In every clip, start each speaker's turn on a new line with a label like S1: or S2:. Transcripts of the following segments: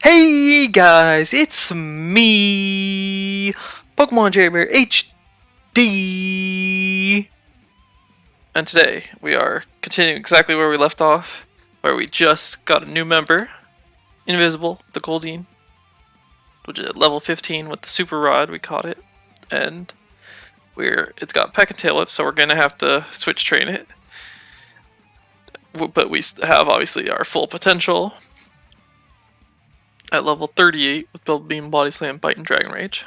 S1: Hey guys, it's me, Pokemon Bear HD, and today we are continuing exactly where we left off, where we just got a new member, Invisible, the Goldeen, which is at level 15 with the Super Rod. We caught it, and it's got Peck and Tail Whip, so we're gonna have to switch train it. But we have obviously our full potential at level 38 with Bubble Beam, Body Slam, Bite, and Dragon Rage.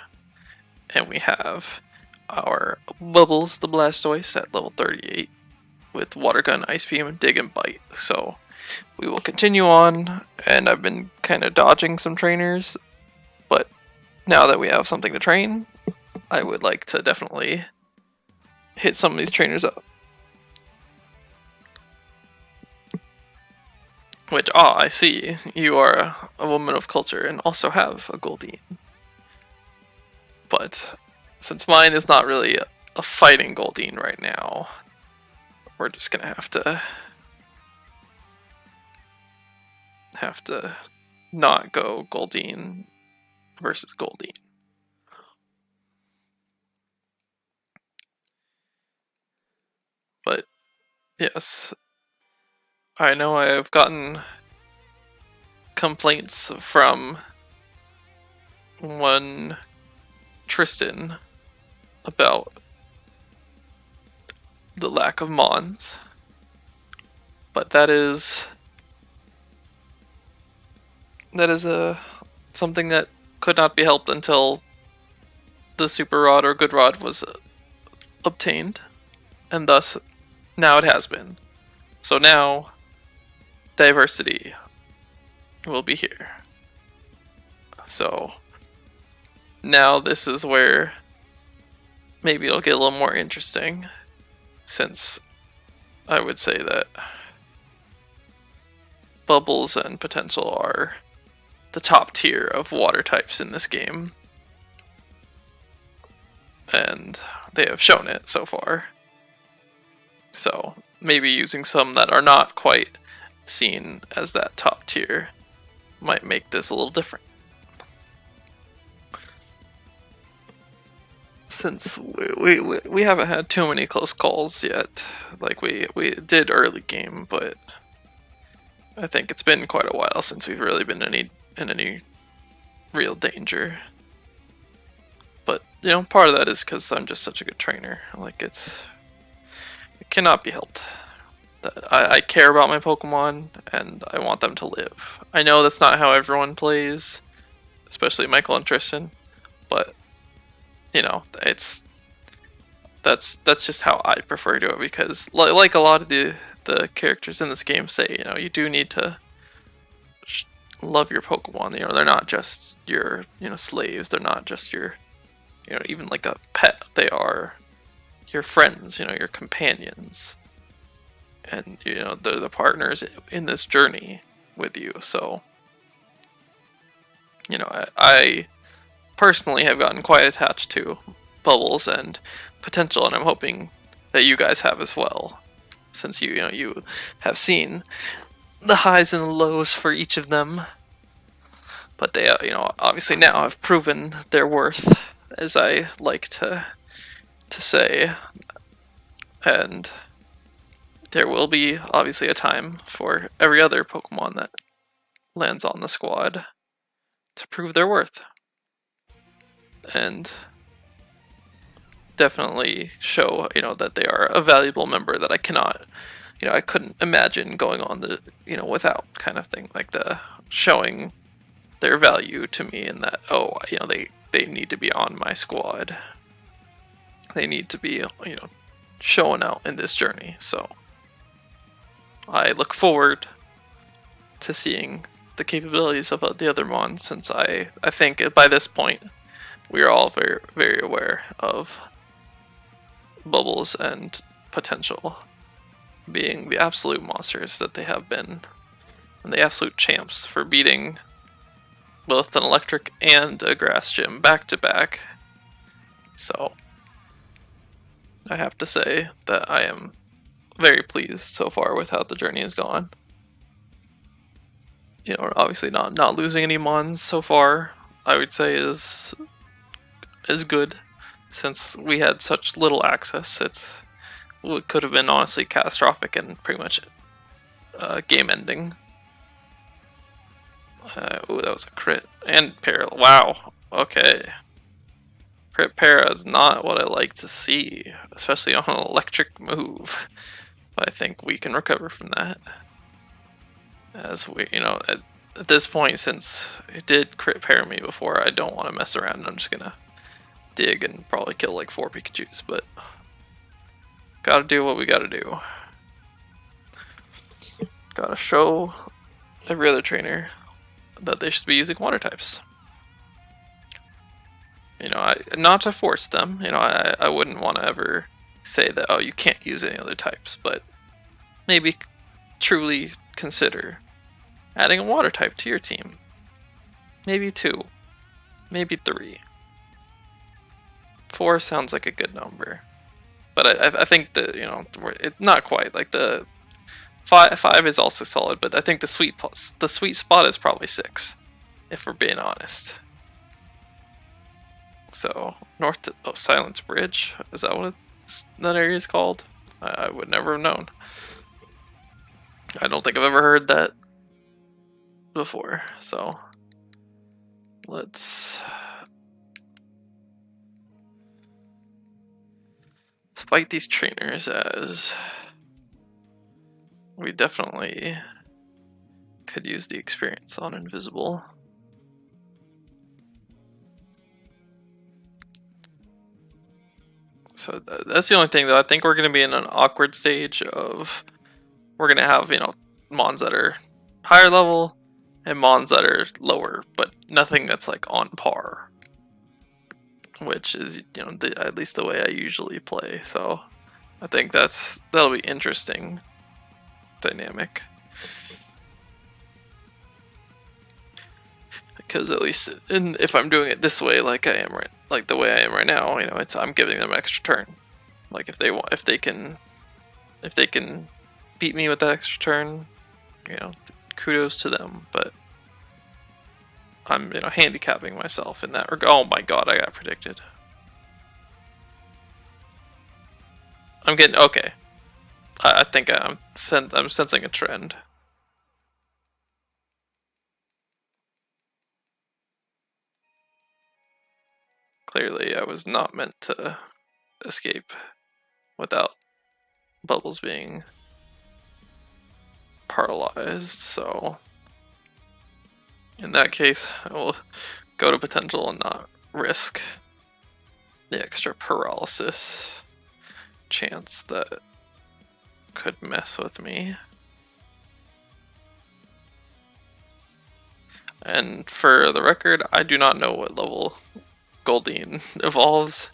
S1: And we have our Bubbles, the Blastoise, at level 38 with Water Gun, Ice Beam, and Dig and Bite. So we will continue on, and I've been kind of dodging some trainers, but now that we have something to train, I would like to definitely hit some of these trainers up. Which, I see. You are a woman of culture and also have a Goldeen. But since mine is not really a fighting Goldeen right now, we're just gonna have to not go Goldeen versus Goldeen. But yes, I know I have gotten complaints from one Tristan about the lack of Mons, but that is something that could not be helped until the Super Rod or Good Rod was obtained, and thus now it has been. So now diversity will be here. So now this is where maybe it'll get a little more interesting, since I would say that Bubbles and Potential are the top tier of water types in this game, and they have shown it so far. So maybe using some that are not quite seen as that top tier might make this a little different. Since we haven't had too many close calls yet, like we did early game, but I think it's been quite a while since we've really been in any real danger. But you know, part of that is because I'm just such a good trainer. Like it cannot be helped that I care about my Pokemon and I want them to live. I know that's not how everyone plays, especially Michael and Tristan, but you know, that's just how I prefer to do it, because like a lot of the characters in this game say, you know, you do need to love your Pokemon. You know, they're not just your, you know, slaves. They're not just your, you know, even like a pet. They are your friends, you know, your companions. And, you know, they're the partners in this journey with you. So, you know, I personally have gotten quite attached to Bubbles and Potential, and I'm hoping that you guys have as well, since you know you have seen the highs and the lows for each of them. But they, you know, obviously now have proven their worth, as I like to say, and there will be obviously a time for every other Pokemon that lands on the squad to prove their worth. And definitely show, you know, that they are a valuable member that I cannot, you know, I couldn't imagine going on the, you know, without kind of thing, like the showing their value to me, and that, oh, you know, they need to be on my squad. They need to be, you know, showing out in this journey. So I look forward to seeing the capabilities of the other Mons, since I think by this point we are all very, very aware of Bubbles and Potential being the absolute monsters that they have been, and the absolute champs for beating both an electric and a grass gym back to back. So I have to say that I am very pleased so far with how the journey has gone. You know, obviously not losing any mons so far, I would say is good, since we had such little access. It could have been honestly catastrophic and pretty much game ending. Ooh, that was a crit and parallel. Wow. Okay. Crit para is not what I like to see, especially on an electric move. But I think we can recover from that. As we, at this point, since it did crit para me before, I don't want to mess around. I'm just gonna dig and probably kill like 4 Pikachus, but gotta do what we gotta do. Gotta show every other trainer that they should be using water types. You know, not to force them. You know, I wouldn't want to ever say that, oh, you can't use any other types, but maybe truly consider adding a water type to your team. Maybe 2, maybe 3. 4 sounds like a good number, but I think that, you know, it's not quite like the 5 is also solid, but I think the sweet spot is probably 6, if we're being honest. So north to Silence Bridge, is that what that area is called? I would never have known. I don't think I've ever heard that before. So let's fight these trainers, as we definitely could use the experience on Invisible. So that's the only thing, though. I think we're going to be in an awkward stage of, we're going to have, you know, mons that are higher level and mons that are lower, but nothing that's like on par, which is, you know, at least the way I usually play. So I think that'll be interesting dynamic, because at least if I'm doing it this way, like I am like the way I am right now, you know, I'm giving them an extra turn. Like if they can beat me with that extra turn, you know, kudos to them. But I'm, you know, handicapping myself in that regard. Oh my god, I got predicted. I'm getting okay. I think I'm sensing a trend. Clearly, I was not meant to escape without bubbles being paralyzed, so in that case, I will go to potential and not risk the extra paralysis chance that could mess with me. And for the record, I do not know what level Goldeen evolves,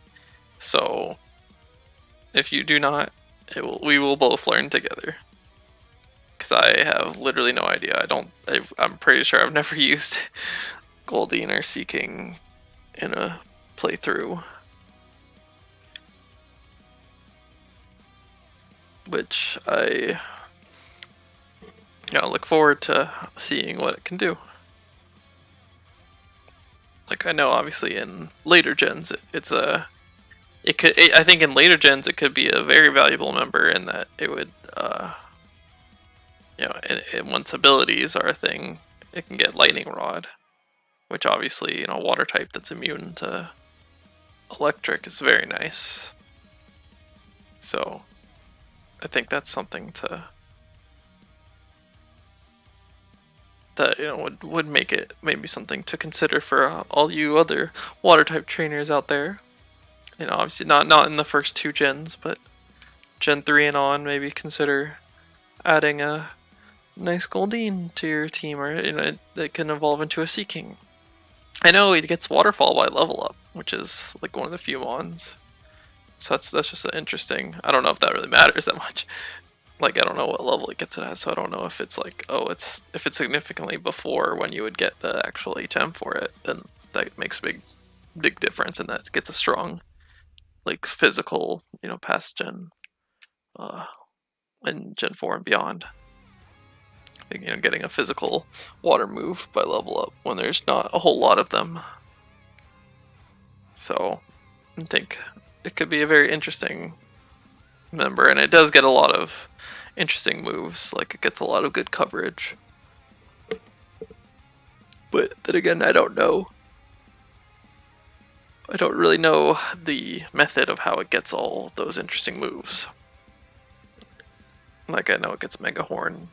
S1: so if you do not, we will both learn together. Because I have literally no idea. I'm pretty sure I've never used Goldeen or Seeking in a playthrough, which I look forward to seeing what it can do. Like, I know obviously in later gens I think in later gens it could be a very valuable member in that it would you know, and once abilities are a thing, it can get Lightning Rod, which obviously, you know, water type that's immune to electric is very nice. So I think that's something that, you know, would make it maybe something to consider for all you other water type trainers out there. You know, obviously not in the first 2 gens, but Gen 3 and on, maybe consider adding a nice Goldeen to your team, or, you know, that can evolve into a Seeking. I know it gets Waterfall by level up, which is like one of the few mons. So that's just interesting. I don't know if that really matters that much. Like, I don't know what level it gets it at, so I don't know if it's like, if it's significantly before when you would get the actual HM for it, then that makes a big difference, and that gets a strong, like, physical, you know, past gen, in Gen 4 and beyond. you know, getting a physical water move by level up when there's not a whole lot of them. So I think it could be a very interesting member, and it does get a lot of interesting moves. Like it gets a lot of good coverage. But then again, I don't know. I don't really know the method of how it gets all those interesting moves. Like I know it gets Mega Horn,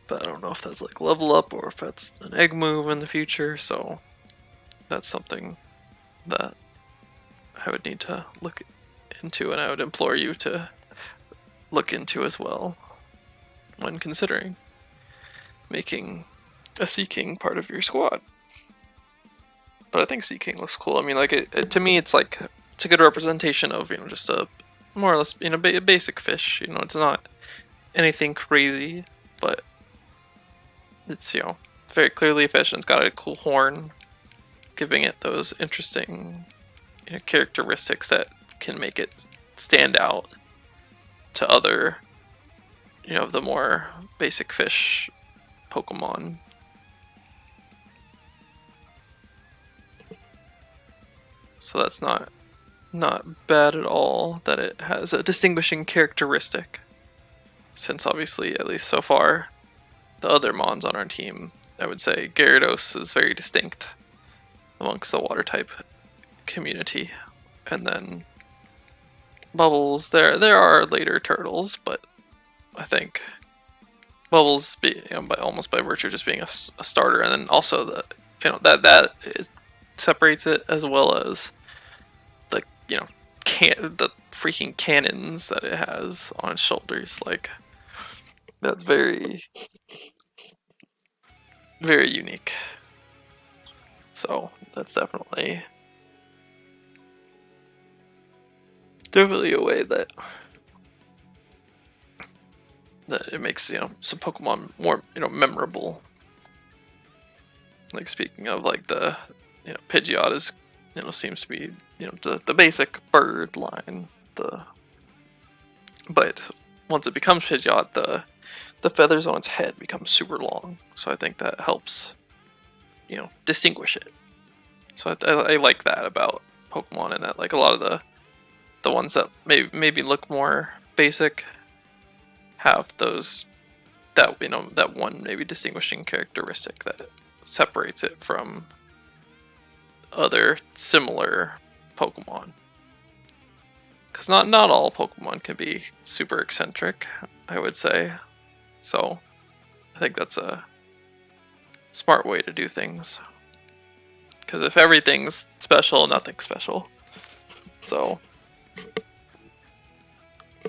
S1: but I don't know if that's like level up or if that's an egg move in the future, so that's something that I would need to look into, and I would implore you to look into as well when considering making a Sea King part of your squad. But I think Sea King looks cool. I mean, like to me, it's like it's a good representation of, you know, just a more or less, you know, basic fish. You know, it's not anything crazy, but it's, you know, very clearly a fish, and it's got a cool horn, giving it those interesting, you know, characteristics that can make it stand out to other, you know, the more basic fish Pokemon. So that's not bad at all that it has a distinguishing characteristic. Since obviously, at least so far, the other Mons on our team, I would say Gyarados is very distinct amongst the water type community. And then Bubbles, there are later turtles, but I think Bubbles, almost by virtue of just being a starter, and then also the, you know, that separates it, as well as the, you know, the freaking cannons that it has on its shoulders. Like, that's very, very unique. So that's definitely a way that it makes, you know, some Pokemon more, you know, memorable. Like, speaking of, like, the, you know, Pidgeot is, you know, seems to be, you know, the basic bird line. But once it becomes Pidgeot, the feathers on its head become super long. So I think that helps, you know, distinguish it. So I like that about Pokemon, and that, like, a lot of the ones that maybe look more basic have those, that, you know, that one maybe distinguishing characteristic that separates it from other similar Pokemon. Because not all Pokemon can be super eccentric, I would say. So I think that's a smart way to do things. Because if everything's special, nothing's special. So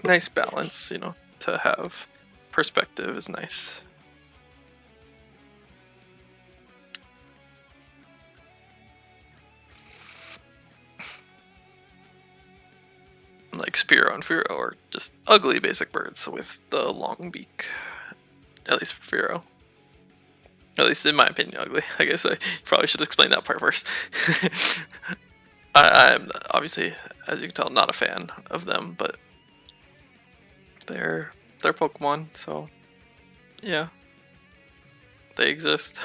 S1: nice balance, you know, to have perspective is nice. Like Spearow and Fearow are just ugly basic birds with the long beak. At least for Fearow. At least in my opinion, ugly. I guess I probably should explain that part first. I'm obviously, as you can tell, not a fan of them, but they're Pokemon, so yeah, they exist.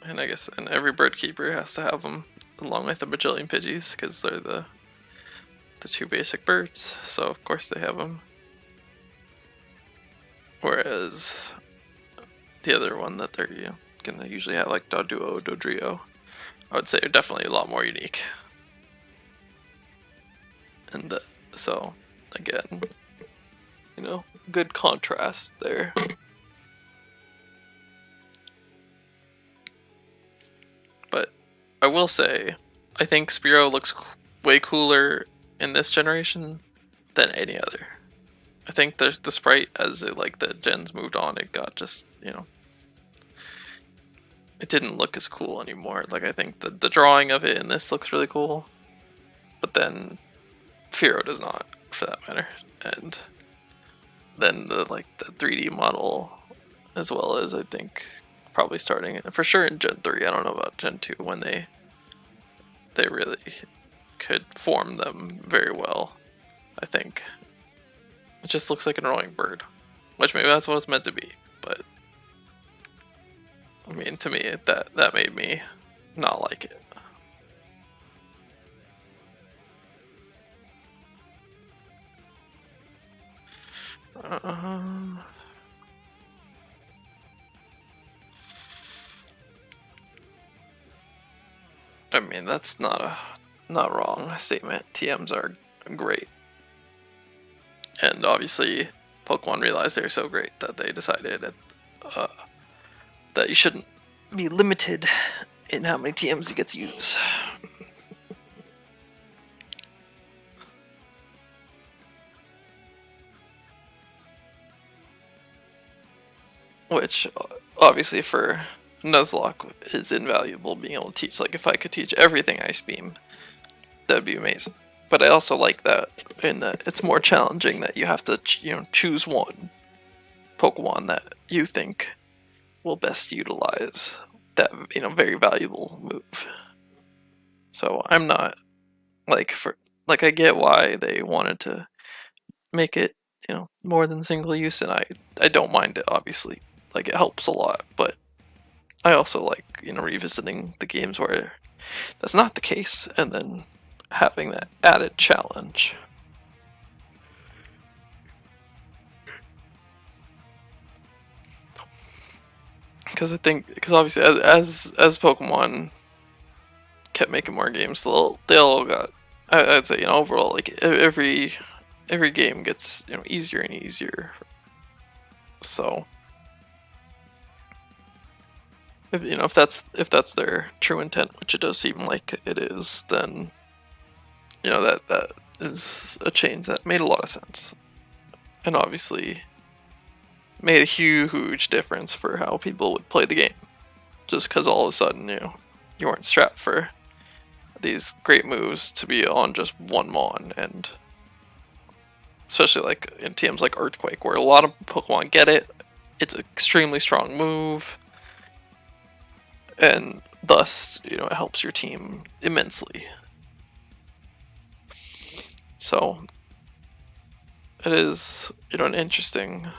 S1: And I guess, and every bird keeper has to have them, along with the bajillion Pidgeys, because they're the two basic birds, so of course they have them. Whereas the other one that they're, you know, gonna usually have, like Doduo, Dodrio, I would say are definitely a lot more unique. And so again, you know, good contrast there. But I will say, I think Spearow looks way cooler in this generation than any other. I think the sprite, as it, like, the gens moved on, it got just, you know, it didn't look as cool anymore. Like, I think the drawing of it in this looks really cool, but then Fearow does not, for that matter. And then the 3D model, as well as, I think, probably starting for sure in Gen 3. I don't know about Gen 2 when they really could form them very well, I think. It just looks like an annoying bird, which maybe that's what it's meant to be. But I mean, to me, that made me not like it. I mean, that's not wrong statement. TMs are great, and obviously, Pokemon realized they're so great that they decided that you shouldn't be limited in how many TMs you get to use. Which, obviously, for Nuzlocke is invaluable, being able to teach. Like, if I could teach everything Ice Beam, that'd be amazing. But I also like that in that it's more challenging that you have to, choose one Pokemon that you think will best utilize that, very valuable move. So I'm not, I get why they wanted to make it, more than single use, and I don't mind it, obviously. Like, it helps a lot, but I also like, revisiting the games where that's not the case, and then having that added challenge. Because obviously, as Pokemon kept making more games, they all got, I'd say, overall, like, every game gets, easier and easier. So if that's their true intent, which it does seem like it is, then that is a change that made a lot of sense, and obviously made a huge difference for how people would play the game. Just because all of a sudden, you weren't strapped for these great moves to be on just one Mon, and especially like in TMs like Earthquake, where a lot of Pokemon get it. It's an extremely strong move, and thus, it helps your team immensely. So it is, an interesting.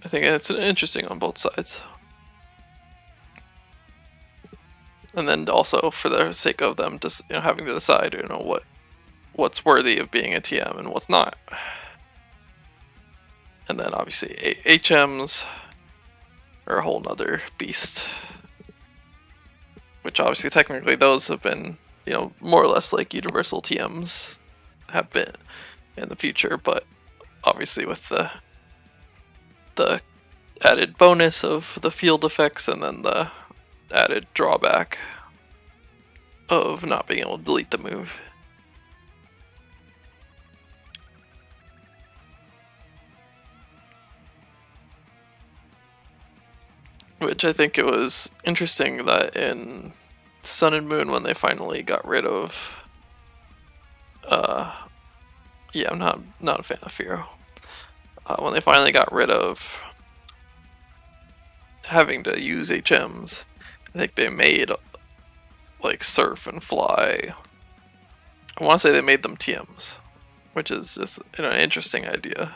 S1: I think it's interesting on both sides. And then also for the sake of them just having to decide what's worthy of being a TM and what's not. And then obviously HMs are a whole nother beast, which obviously technically those have been more or less like universal TMs have been in the future, but obviously with the added bonus of the field effects and then the added drawback of not being able to delete the move. Which I think it was interesting that in Sun and Moon, when they finally got rid of I'm not a fan of Firo. When they finally got rid of having to use HMs, I think they made like Surf and Fly. I want to say they made them TMs, which is just an interesting idea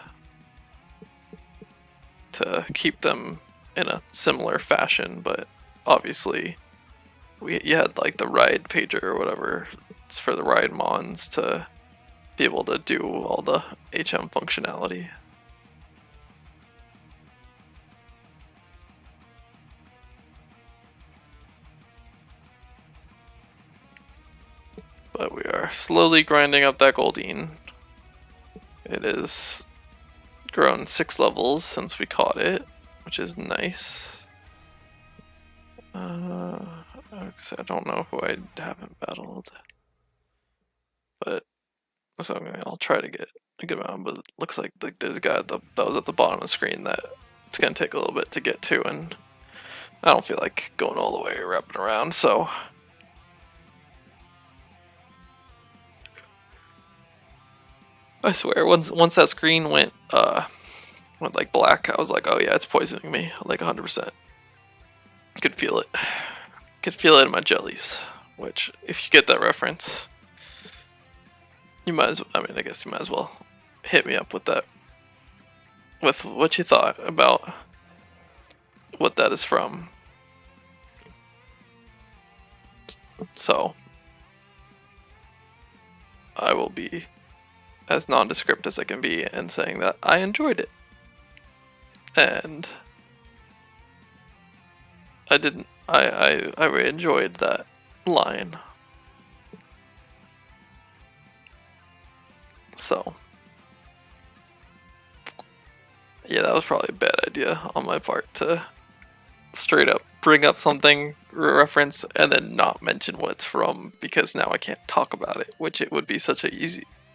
S1: to keep them in a similar fashion, but obviously you had like the ride pager or whatever, it's for the ride mons to be able to do all the HM functionality. But we are slowly grinding up that Goldeen. It is grown 6 levels since we caught it, which is nice. I don't know who I haven't battled, but so I'll try to get a good amount. But it looks like there's a guy that was at the bottom of the screen that it's gonna take a little bit to get to, and I don't feel like going all the way wrapping around. So I swear, once that screen went like black, I was like, oh yeah, it's poisoning me, like 100%. Could feel it. Could feel it in my jellies. Which, if you get that reference, you might as well, I guess you might as well hit me up with that, with what you thought about what that is from. So I will be as nondescript as I can be and saying that I enjoyed it. And I really enjoyed that line. So yeah, that was probably a bad idea on my part to straight up bring up something, reference, and then not mention what it's from, because now I can't talk about it, which it would be such a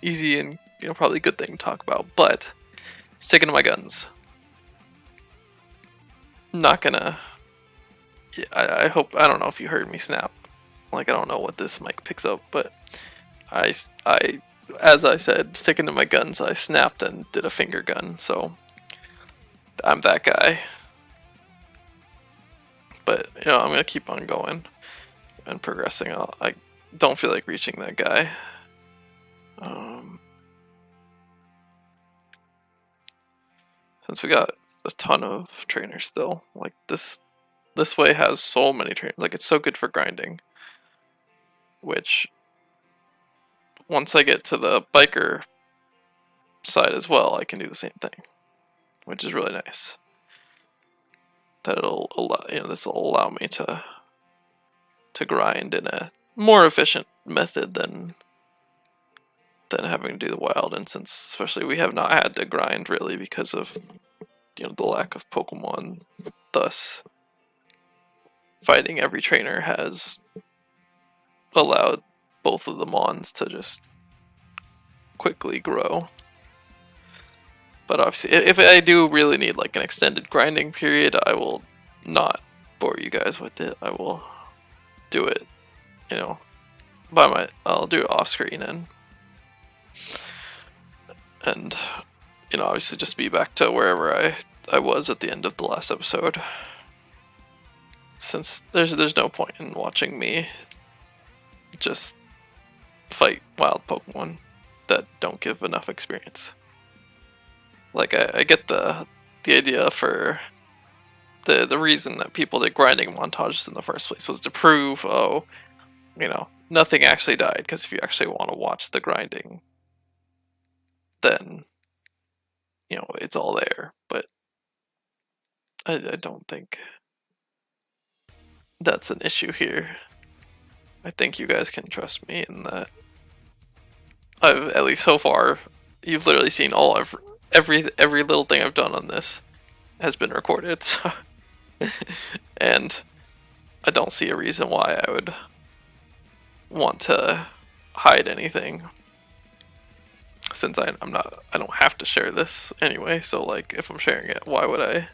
S1: easy and probably good thing to talk about. But sticking to my guns. Not gonna. Yeah, I hope. I don't know if you heard me snap. Like, I don't know what this mic picks up, but as I said, sticking to my guns, I snapped and did a finger gun. So I'm that guy. But I'm gonna keep on going and progressing. I don't feel like reaching that guy. Since we got a ton of trainers still, like this way has so many trainers. Like, it's so good for grinding. Which, once I get to the biker side as well, I can do the same thing, which is really nice. That it'll allow, this will allow me to grind in a more efficient method than having to do the wild. And since especially we have not had to grind really because of the lack of Pokemon, thus fighting every trainer has allowed both of the Mons to just quickly grow. But obviously, if I do really need like an extended grinding period, I will not bore you guys with it. I will do it, I'll do it off screen and obviously just be back to wherever I was at the end of the last episode. Since there's no point in watching me just fight wild Pokemon that don't give enough experience. Like, I get the idea for the reason that people did grinding montages in the first place was to prove, nothing actually died, because if you actually want to watch the grinding, then it's all there. But I don't think that's an issue here. I think you guys can trust me in that. At least so far, you've literally seen every little thing I've done on this has been recorded, so and I don't see a reason why I would want to hide anything, since I don't have to share this anyway. So like, if I'm sharing it, why would I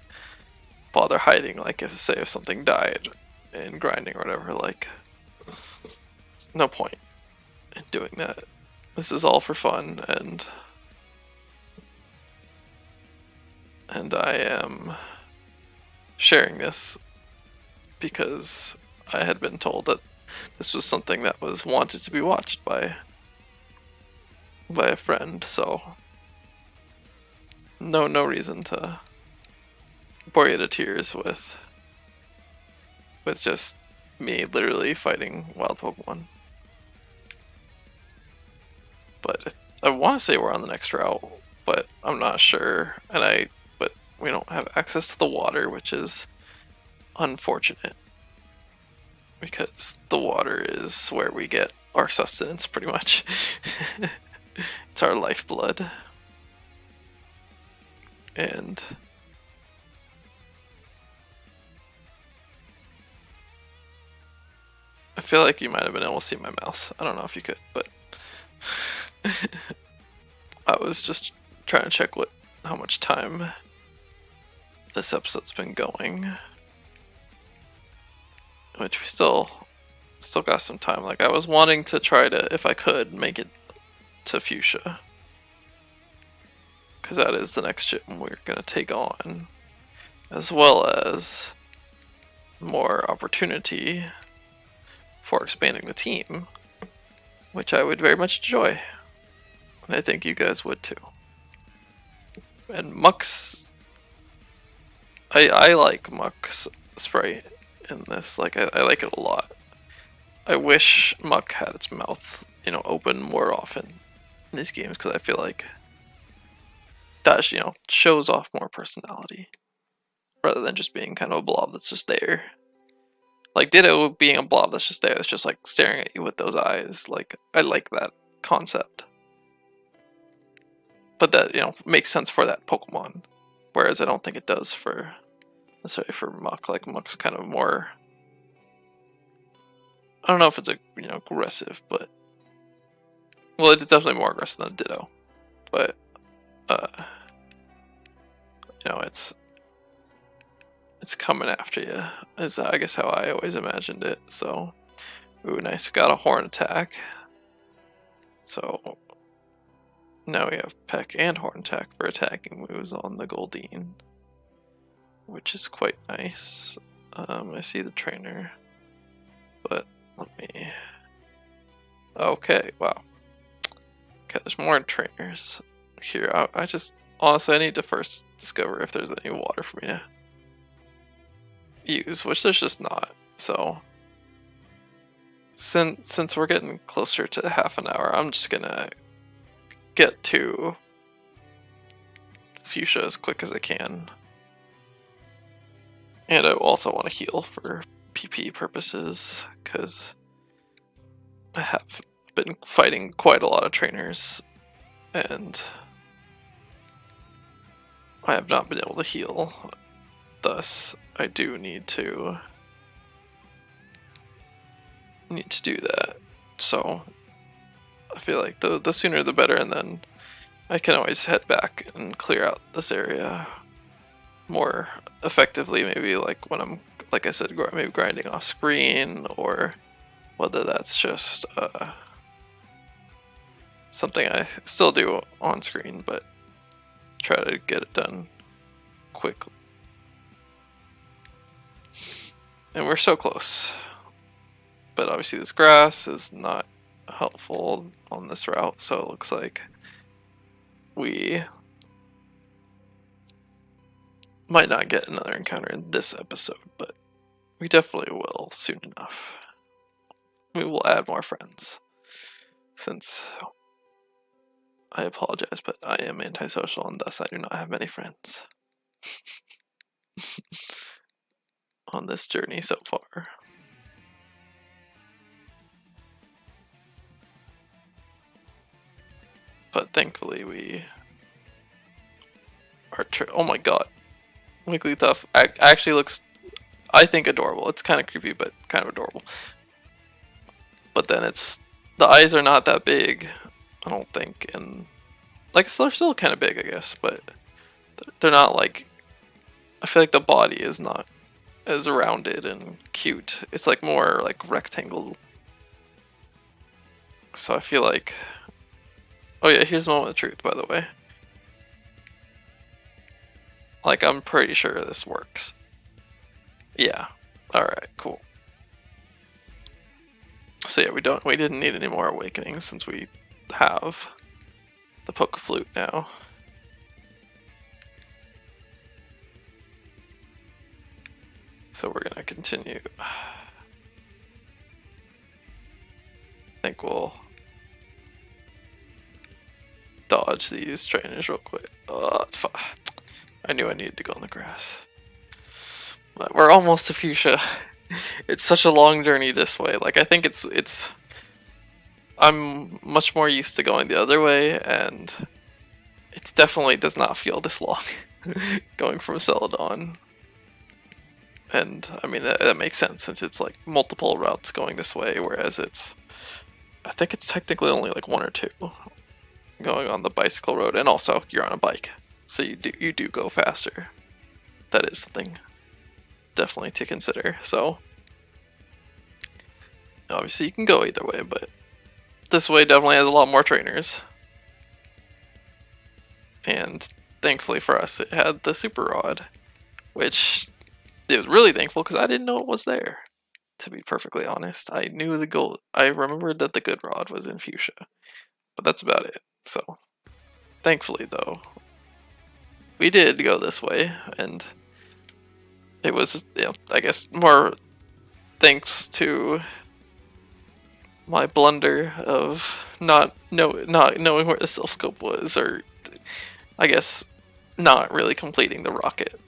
S1: bother hiding? Like, if something died in grinding or whatever, like, no point in doing that. This is all for fun, and I am sharing this because I had been told that this was something that was wanted to be watched by a friend, so no reason to bore you to tears with just me literally fighting wild Pokemon. But I want to say we're on the next route, but I'm not sure, but we don't have access to the water, which is unfortunate, because the water is where we get our sustenance, pretty much. It's our lifeblood. And I feel like you might have been able to see my mouse. I don't know if you could, but I was just trying to check how much time this episode's been going, which we still got some time. Like, I was wanting to try to, if I could, make it to Fuchsia, because that is the next gym we're gonna take on, as well as more opportunity for expanding the team, which I would very much enjoy, and I think you guys would too. And Muck's, I like Muck's sprite in this. Like I like it a lot. I wish Muck had its mouth, you know, open more often in these games because I feel like that, you know, shows off more personality rather than just being kind of a blob that's just there. Like Ditto being a blob that's just there, that's just like staring at you with those eyes. Like I like that concept, but that, you know, makes sense for that Pokemon, whereas I don't think it does for necessarily for Muck. Like Muck's kind of more. I don't know if it's a, you know, aggressive, but well, it's definitely more aggressive than Ditto, but you know, it's coming after you, is I guess how I always imagined it. So, ooh, nice. We got a horn attack. So now we have Peck and horn attack for attacking moves on the Goldeen, which is quite nice. I see the trainer, but let me. Okay, wow. Okay, there's more trainers here. I just honestly I need to first discover if there's any water for me to use, which there's just not. So since we're getting closer to half an hour, I'm just gonna get to Fuchsia as quick as I can. And I also want to heal for PP purposes, because I have been fighting quite a lot of trainers, and I have not been able to heal. Thus, I do need to do that. So I feel like the sooner the better, and then I can always head back and clear out this area more effectively. Maybe like when I'm, like I said, maybe grinding off screen, or whether that's just something I still do on screen, but try to get it done quickly. And we're so close. But obviously this grass is not helpful on this route, so it looks like we might not get another encounter in this episode, but we definitely will soon enough. We will add more friends, since I apologize, but I am antisocial and thus I do not have many friends on this journey so far. But thankfully we are oh my god. Wigglytuff actually looks, I think, adorable. It's kind of creepy, but kind of adorable. But then the eyes are not that big, I don't think, and like they're still kind of big, I guess, but they're not like, I feel like the body is not as rounded and cute. It's like more like rectangle. So I feel like, oh yeah, here's the moment of truth, by the way. Like, I'm pretty sure this works. Yeah. Alright, cool. So yeah, we didn't need any more awakenings since we have the Poke Flute now. So we're gonna continue. I think we'll dodge these trainers real quick. It's fine. I knew I needed to go on the grass. But we're almost to Fuchsia. It's such a long journey this way. Like, I think it's I'm much more used to going the other way, and it definitely does not feel this long going from Celadon. And I mean that makes sense, since it's like multiple routes going this way, whereas I think it's technically only like one or two going on the bicycle road, and also you're on a bike, so you do go faster. That is something definitely to consider. So obviously you can go either way, but this way definitely has a lot more trainers. And thankfully for us, it had the Super Rod, which it was really thankful because I didn't know it was there. To be perfectly honest, I knew the gold. I remembered that the good rod was in Fuchsia, but that's about it. So thankfully, though, we did go this way, and it was, I guess, more thanks to my blunder of not knowing where the Silph Scope was, or I guess not really completing the rocket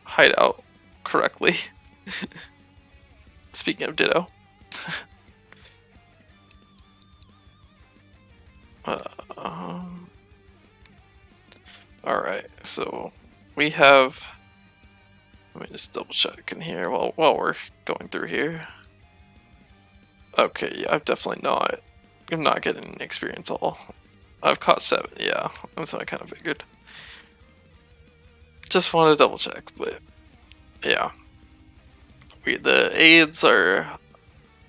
S1: hideout correctly. Speaking of ditto. Alright, so we have, let me just double check in here while we're going through here. Okay, yeah, I'm not getting any experience at all. I've caught 7, yeah, that's what I kind of figured. Just wanted to double check, but yeah. The aides are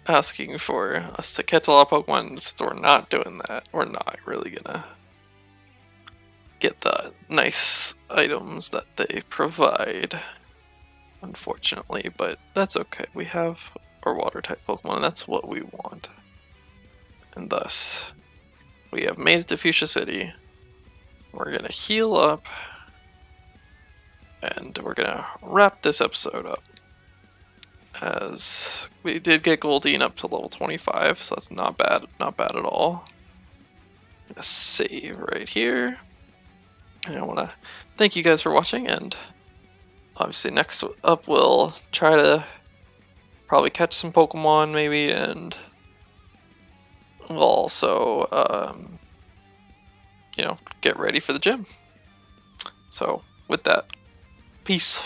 S1: asking for us to catch a lot of Pokemon, so we're not doing that. We're not really gonna get the nice items that they provide, unfortunately, but that's okay. We have our water type Pokemon, and that's what we want. And thus, we have made it to Fuchsia City. We're gonna heal up, and we're gonna wrap this episode up. As we did get Goldeen up to level 25, so that's not bad at all. I'm gonna save right here. And I want to thank you guys for watching, and obviously next up we'll try to probably catch some Pokemon maybe, and we'll also get ready for the gym. So with that, peace.